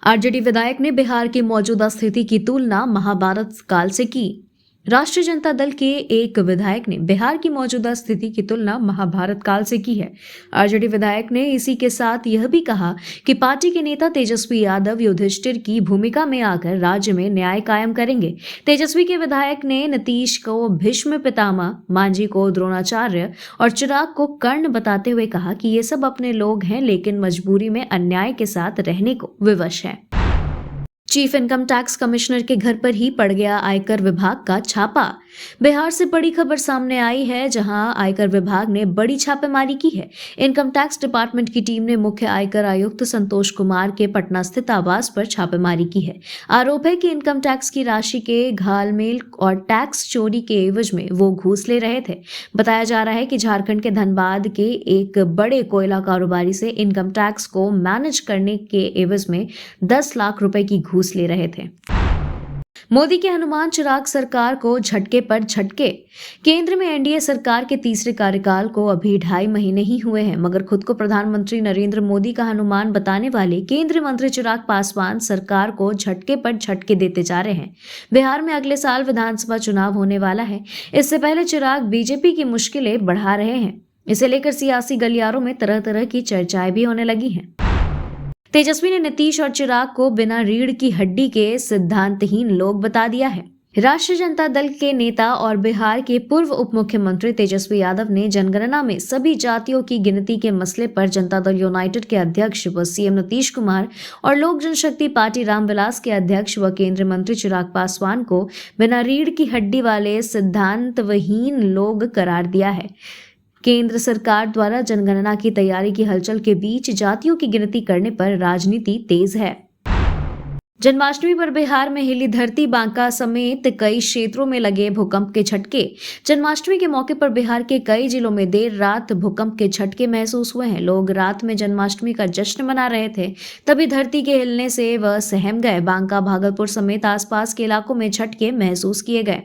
RJD विधायक ने बिहार की मौजूदा स्थिति की तुलना महाभारत काल से की। राष्ट्रीय जनता दल के एक विधायक ने बिहार की मौजूदा स्थिति की तुलना महाभारत काल से की है। आरजेडी विधायक ने इसी के साथ यह भी कहा कि पार्टी के नेता तेजस्वी यादव युधिष्ठिर की भूमिका में आकर राज्य में न्याय कायम करेंगे। तेजस्वी के विधायक ने नीतीश को भीष्म पितामह, मांझी को द्रोणाचार्य और चिराग को कर्ण बताते हुए कहा कि ये सब अपने लोग हैं, लेकिन मजबूरी में अन्याय के साथ रहने को विवश हैं। चीफ इनकम टैक्स कमिश्नर के घर पर ही पड़ गया आयकर विभाग का छापा। बिहार से बड़ी खबर सामने आई है, जहां आयकर विभाग ने बड़ी छापेमारी की है। इनकम टैक्स डिपार्टमेंट की टीम ने मुख्य आयकर आयुक्त संतोष कुमार के पटना स्थित आवास पर छापेमारी की है। आरोप है कि इनकम टैक्स की राशि के घालमेल और टैक्स चोरी के एवज में वो घूस ले रहे थे। बताया जा रहा है कि झारखंड के धनबाद के एक बड़े कोयला कारोबारी से इनकम टैक्स को मैनेज करने के एवज में 10 लाख रुपए की घूस ले रहे थे। मोदी के हनुमान चिराग सरकार को झटके पर झटके। केंद्र में एनडीए सरकार के तीसरे कार्यकाल को अभी 2.5 महीने ही हुए हैं, मगर खुद को प्रधानमंत्री नरेंद्र मोदी का हनुमान बताने वाले केंद्रीय मंत्री चिराग पासवान सरकार को झटके पर झटके देते जा रहे हैं। बिहार में अगले साल विधानसभा चुनाव होने वाला है। इससे पहले चिराग बीजेपी की मुश्किलें बढ़ा रहे हैं। इसे लेकर सियासी गलियारों में तरह तरह की चर्चाएं भी होने लगी हैं। तेजस्वी ने नीतीश और चिराग को बिना रीढ़ की हड्डी के सिद्धांतहीन लोग बता दिया है। राष्ट्रीय जनता दल के नेता और बिहार के पूर्व उप मुख्यमंत्री तेजस्वी यादव ने जनगणना में सभी जातियों की गिनती के मसले पर जनता दल यूनाइटेड के अध्यक्ष व सीएम नीतीश कुमार और लोक जनशक्ति पार्टी रामविलास के अध्यक्ष व केंद्रीय मंत्री चिराग पासवान को बिना रीढ़ की हड्डी वाले सिद्धांतहीन लोग करार दिया है। केंद्र सरकार द्वारा जनगणना की तैयारी की हलचल के बीच जातियों की गिनती करने पर राजनीति तेज है। जन्माष्टमी पर बिहार में हिली धरती, बांका समेत कई क्षेत्रों में लगे भूकंप के झटके। जन्माष्टमी के मौके पर बिहार के कई जिलों में देर रात भूकंप के झटके महसूस हुए हैं। लोग रात में जन्माष्टमी का जश्न मना रहे थे, तभी धरती के हिलने से वह सहम गए। बांका, भागलपुर समेत आसपास के इलाकों में झटके महसूस किए गए।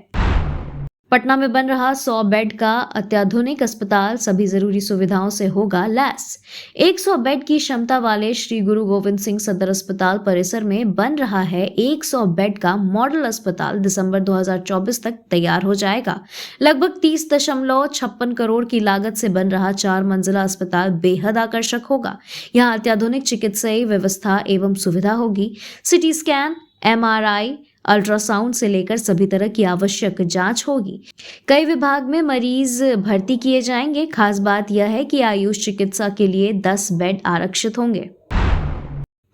पटना में बन रहा 100 बेड का अत्याधुनिक अस्पताल सभी जरूरी सुविधाओं से होगा लैस। 100 बेड की क्षमता वाले श्री गुरु गोविंद सिंह सदर अस्पताल परिसर में बन रहा है 100 बेड का मॉडल अस्पताल। दिसंबर 2024 तक तैयार हो जाएगा। लगभग 30.56 करोड़ की लागत से बन रहा 4 मंजिला अस्पताल बेहद आकर्षक होगा। यहाँ अत्याधुनिक चिकित्सीय व्यवस्था एवं सुविधा होगी। सिटी स्कैन, MRI, अल्ट्रासाउंड से लेकर सभी तरह की आवश्यक जांच होगी। कई विभाग में मरीज भर्ती किए जाएंगे। खास बात यह है कि आयुष चिकित्सा के लिए 10 बेड आरक्षित होंगे।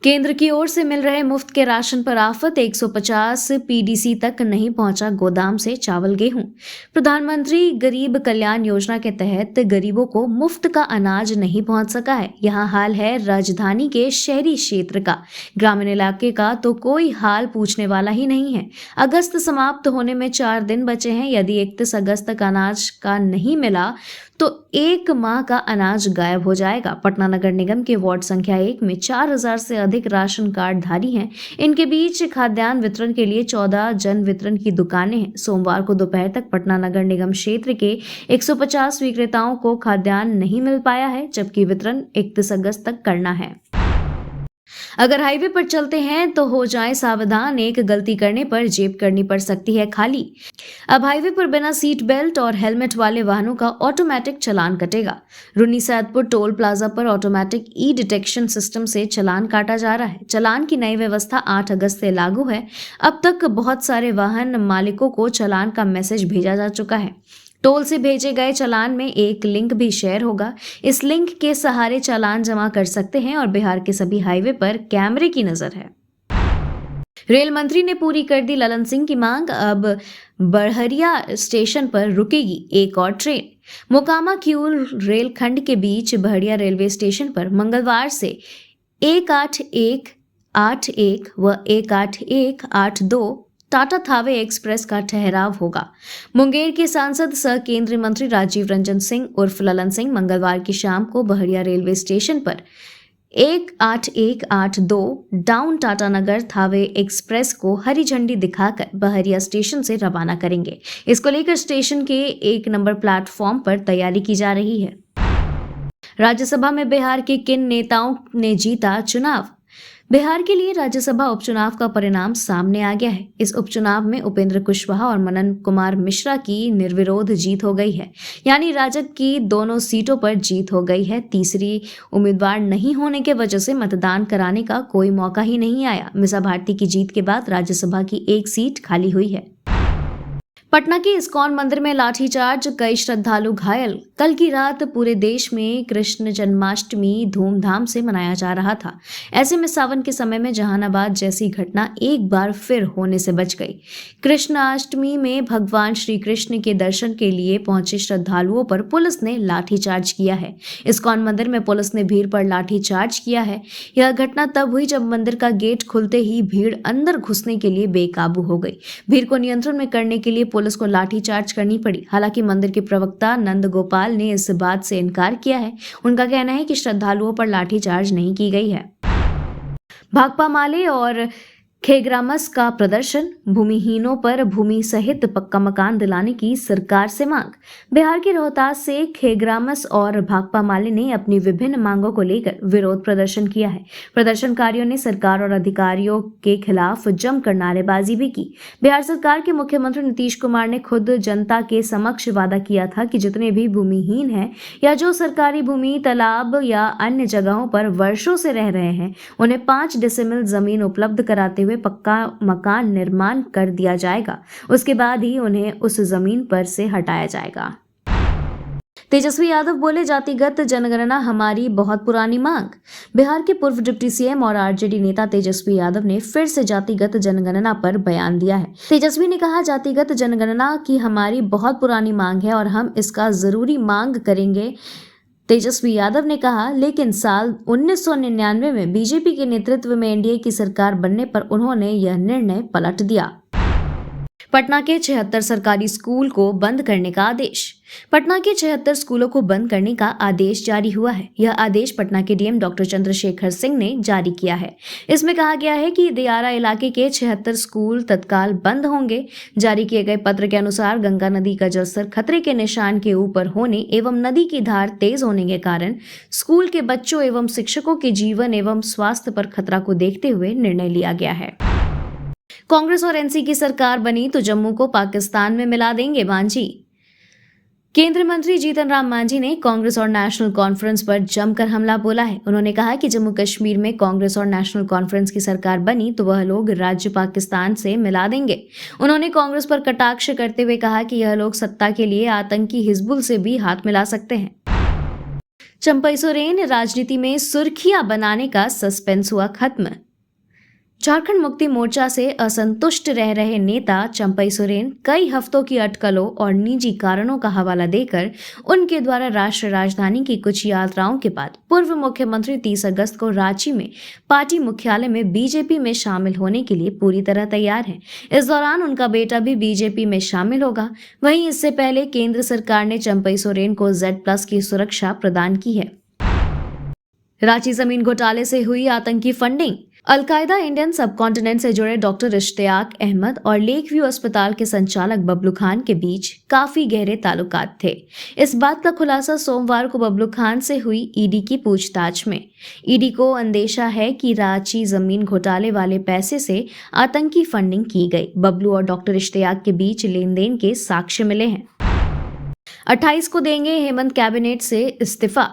केंद्र की ओर से मिल रहे मुफ्त के राशन पर आफत। 150 PDC तक नहीं पहुंचा गोदाम से चावल गेहूं। प्रधानमंत्री गरीब कल्याण योजना के तहत गरीबों को मुफ्त का अनाज नहीं पहुंच सका है। यहाँ हाल है राजधानी के शहरी क्षेत्र का, ग्रामीण इलाके का तो कोई हाल पूछने वाला ही नहीं है। अगस्त समाप्त होने में 4 दिन बचे हैं। यदि 31 अगस्त तक अनाज का नहीं मिला तो 1 माह का अनाज गायब हो जाएगा। पटना नगर निगम के वार्ड संख्या 1 में 4000 से अधिक राशन कार्ड धारी हैं। इनके बीच खाद्यान्न वितरण के लिए 14 जन वितरण की दुकानें हैं। सोमवार को दोपहर तक पटना नगर निगम क्षेत्र के 150 विक्रेताओं को खाद्यान्न नहीं मिल पाया है, जबकि वितरण 31 अगस्त तक करना है। अगर हाईवे पर चलते हैं तो हो जाएं सावधान, एक गलती करने पर जेब करनी पड़ सकती है खाली। अब हाईवे पर बिना सीट बेल्ट और हेलमेट वाले वाहनों का ऑटोमेटिक चालान कटेगा। रुन्नी-सैदपुर टोल प्लाजा पर ऑटोमेटिक डिटेक्शन सिस्टम से चालान काटा जा रहा है। चालान की नई व्यवस्था 8 अगस्त से लागू है। अब तक बहुत सारे वाहन मालिकों को चालान का मैसेज भेजा जा चुका है। टोल से भेजे गए चालान में एक लिंक भी शेयर होगा। इस लिंक के सहारे चालान जमा कर सकते हैं और बिहार के सभी हाईवे पर कैमरे की नजर है। रेल मंत्री ने पूरी कर दी ललन सिंह की मांग। अब बड़हरिया स्टेशन पर रुकेगी एक और ट्रेन। मोकामा किऊल रेलखंड के बीच बड़हरिया रेलवे स्टेशन पर मंगलवार से 18181 व 18182 टाटा थावे एक्सप्रेस का ठहराव होगा। मुंगेर के सांसद सह केंद्रीय मंत्री राजीव रंजन सिंह उर्फ ललन सिंह मंगलवार की शाम को बड़हरिया रेलवे स्टेशन पर 18182 डाउन टाटानगर थावे एक्सप्रेस को हरी झंडी दिखाकर बड़हरिया स्टेशन से रवाना करेंगे। इसको लेकर स्टेशन के 1 नंबर प्लेटफॉर्म पर तैयारी की जा रही है। राज्यसभा में बिहार के किन नेताओं ने जीता चुनाव? बिहार के लिए राज्यसभा उपचुनाव का परिणाम सामने आ गया है। इस उपचुनाव में उपेंद्र कुशवाहा और मनन कुमार मिश्रा की निर्विरोध जीत हो गई है, यानी राजग की दोनों सीटों पर जीत हो गई है। तीसरी उम्मीदवार नहीं होने के वजह से मतदान कराने का कोई मौका ही नहीं आया। मीसा भारती की जीत के बाद राज्यसभा की एक सीट खाली हुई है। पटना के इस्कॉन मंदिर में लाठीचार्ज, कई श्रद्धालु घायल। कल की रात पूरे देश में कृष्ण जन्माष्टमी धूमधाम से मनाया जा रहा था। ऐसे में सावन के समय में जहानाबाद जैसी घटना एक बार फिर होने से बच गई। कृष्णाष्टमी में भगवान श्री कृष्ण के दर्शन के लिए पहुंचे श्रद्धालुओं पर पुलिस ने लाठीचार्ज किया है। इस्कॉन मंदिर में पुलिस ने भीड़ पर लाठीचार्ज किया है। यह घटना तब हुई जब मंदिर का गेट खुलते ही भीड़ अंदर घुसने के लिए बेकाबू हो गई। भीड़ को नियंत्रण में करने के लिए पुलिस को लाठीचार्ज करनी पड़ी। हालांकि मंदिर के प्रवक्ता नंद गोपाल ने इस बात से इनकार किया है। उनका कहना है कि श्रद्धालुओं पर लाठीचार्ज नहीं की गई है। भाकपा माले और खेग्रामस का प्रदर्शन, भूमिहीनों पर भूमि सहित पक्का मकान दिलाने की सरकार से मांग। बिहार के रोहतास से खेग्रामस और भाकपा माले ने अपनी विभिन्न मांगों को लेकर विरोध प्रदर्शन किया है। प्रदर्शनकारियों ने सरकार और अधिकारियों के खिलाफ जमकर नारेबाजी भी की। बिहार सरकार के मुख्यमंत्री नीतीश कुमार ने खुद जनता के समक्ष वादा किया था कि जितने भी भूमिहीन हैं या जो सरकारी भूमि, तालाब या अन्य जगहों पर वर्षों से रह रहे हैं, उन्हें 5 डेसिमल जमीन उपलब्ध कराते हुए पक्का मकान निर्माण कर दिया जाएगा। उसके बाद ही उन्हें उस जमीन पर से हटाया जाएगा। तेजस्वी यादव बोले, जातिगत जनगणना हमारी बहुत पुरानी मांग। बिहार के पूर्व डिप्टी सीएम और आरजेडी नेता तेजस्वी यादव ने फिर से जातिगत जनगणना पर बयान दिया है। तेजस्वी ने कहा, जातिगत जनगणना की हमारी बहुत पुरानी मांग है और हम इसका जरूरी मांग करेंगे। तेजस्वी यादव ने कहा, लेकिन साल 1999 में बीजेपी के नेतृत्व में एनडीए की सरकार बनने पर उन्होंने यह निर्णय पलट दिया। पटना के 76 सरकारी स्कूल को बंद करने का आदेश। पटना के 76 स्कूलों को बंद करने का आदेश जारी हुआ है। यह आदेश पटना के डीएम डॉक्टर चंद्रशेखर सिंह ने जारी किया है। इसमें कहा गया है कि दियारा इलाके के 76 स्कूल तत्काल बंद होंगे। जारी किए गए पत्र के अनुसार गंगा नदी का जलस्तर खतरे के निशान के ऊपर होने एवं नदी की धार तेज होने के कारण स्कूल के बच्चों एवं शिक्षकों के जीवन एवं स्वास्थ्य पर खतरा को देखते हुए निर्णय लिया गया है। कांग्रेस और एनसी की सरकार बनी तो जम्मू को पाकिस्तान में मिला देंगे, मांझी। केंद्रीय मंत्री जीतन राम मांझी ने कांग्रेस और नेशनल कॉन्फ्रेंस पर जमकर हमला बोला है। उन्होंने कहा कि जम्मू कश्मीर में कांग्रेस और नेशनल कॉन्फ्रेंस की सरकार बनी तो वह लोग राज्य पाकिस्तान से मिला देंगे। उन्होंने कांग्रेस पर कटाक्ष करते हुए कहा कि यह लोग सत्ता के लिए आतंकी हिजबुल से भी हाथ मिला सकते हैं। चंपई सोरेन, राजनीति में सुर्खियां बनाने का सस्पेंस हुआ खत्म। झारखंड मुक्ति मोर्चा से असंतुष्ट रह रहे नेता चंपई सोरेन कई हफ्तों की अटकलों और निजी कारणों का हवाला देकर उनके द्वारा राष्ट्रीय राजधानी की कुछ यात्राओं के बाद पूर्व मुख्यमंत्री 30 अगस्त को रांची में पार्टी मुख्यालय में बीजेपी में शामिल होने के लिए पूरी तरह तैयार हैं। इस दौरान उनका बेटा भी बीजेपी में शामिल होगा। वहीं इससे पहले केंद्र सरकार ने चंपई सोरेन को Z+ की सुरक्षा प्रदान की है। रांची जमीन घोटाले से हुई आतंकी फंडिंग। अलकायदा इंडियन सबकॉन्टिनेंट से जुड़े डॉक्टर इश्तियाक अहमद और लेक व्यू अस्पताल के संचालक बबलू खान के बीच काफी गहरे ताल्लुकात थे। इस बात का खुलासा सोमवार को बबलू खान से हुई ईडी की पूछताछ में। ईडी को अंदेशा है कि रांची जमीन घोटाले वाले पैसे से आतंकी फंडिंग की गई। बबलू और डॉक्टर इश्तियाक के बीच लेन देन के साक्ष्य मिले हैं। 28 को देंगे हेमंत कैबिनेट से इस्तीफा।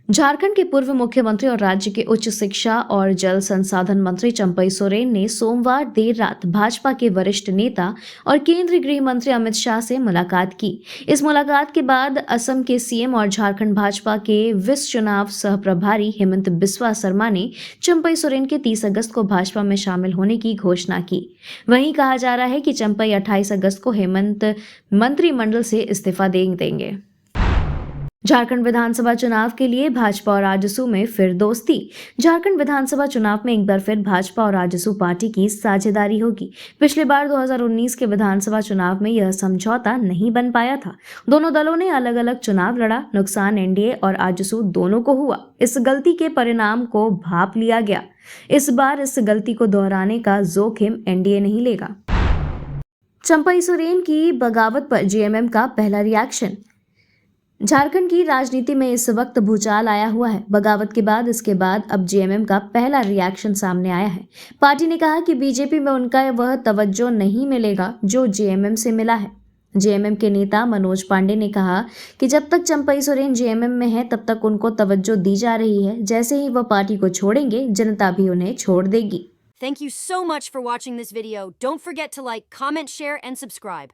झारखंड के पूर्व मुख्यमंत्री और राज्य के उच्च शिक्षा और जल संसाधन मंत्री चंपई सोरेन ने सोमवार देर रात भाजपा के वरिष्ठ नेता और केंद्रीय गृह मंत्री अमित शाह से मुलाकात की। इस मुलाकात के बाद असम के सीएम और झारखंड भाजपा के विस चुनाव सह प्रभारी हेमंत बिस्वा शर्मा ने चंपई सोरेन के 30 अगस्त को भाजपा में शामिल होने की घोषणा की। वहीं कहा जा रहा है कि चंपई 28 अगस्त को हेमंत मंत्रिमंडल से इस्तीफा दे देंगे। झारखंड विधानसभा चुनाव के लिए भाजपा और आजसू में फिर दोस्ती। झारखंड विधानसभा चुनाव में एक बार फिर भाजपा और आजसू पार्टी की साझेदारी होगी। पिछले बार 2019 के विधानसभा चुनाव में यह समझौता नहीं बन पाया था। दोनों दलों ने अलग अलग चुनाव लड़ा। नुकसान एनडीए और आजसू दोनों को हुआ। इस गलती के परिणाम को भांप लिया गया। इस बार इस गलती को दोहराने का जोखिम एनडीए नहीं लेगा। चंपई सोरेन की बगावत पर जेएमएम का पहला रिएक्शन। झारखंड की राजनीति में इस वक्त भूचाल आया हुआ है। बगावत के बाद इसके बाद अब जेएमएम का पहला रिएक्शन सामने आया है। पार्टी ने कहा कि बीजेपी में उनका वह तवज्जो नहीं मिलेगा जो जेएमएम से मिला है। जेएमएम के नेता मनोज पांडे ने कहा कि जब तक चंपई सोरेन जेएमएम में है तब तक उनको तवज्जो दी जा रही है। जैसे ही वह पार्टी को छोड़ेंगे, जनता भी उन्हें छोड़ देगी। Thank you so much for watching this video. Don't forget to like, comment, share, and subscribe.